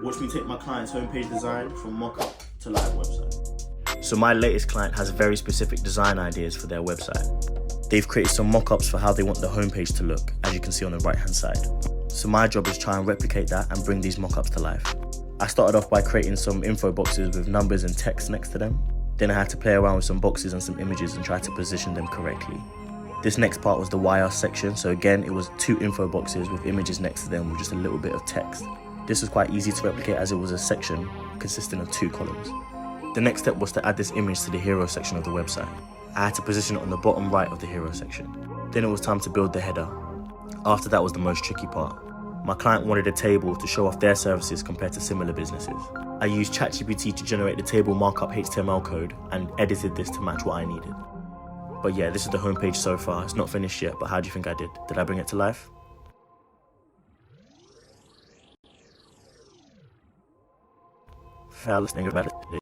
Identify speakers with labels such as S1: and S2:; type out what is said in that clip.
S1: Watch me take my client's homepage design from mock-up to live website.
S2: So my latest client has very specific design ideas for their website. They've created some mock-ups for how they want the homepage to look, as you can see on the right hand side. So my job is try and replicate that and bring these mock-ups to life. I started off by creating some info boxes with numbers and text next to them. Then I had to play around with some boxes and some images and try to position them correctly. This next part was the why us section, so again it was 2 info boxes with images next to them with just a little bit of text. This was quite easy to replicate as it was a section consisting of 2 columns. The next step was to add this image to the hero section of the website. I had to position it on the bottom right of the hero section. Then it was time to build the header. After that was the most tricky part. My client wanted a table to show off their services compared to similar businesses. I used ChatGPT to generate the table markup HTML code and edited this to match what I needed. But yeah, this is the homepage so far. It's not finished yet, but how do you think I did? Did I bring it to life? Let's think about it.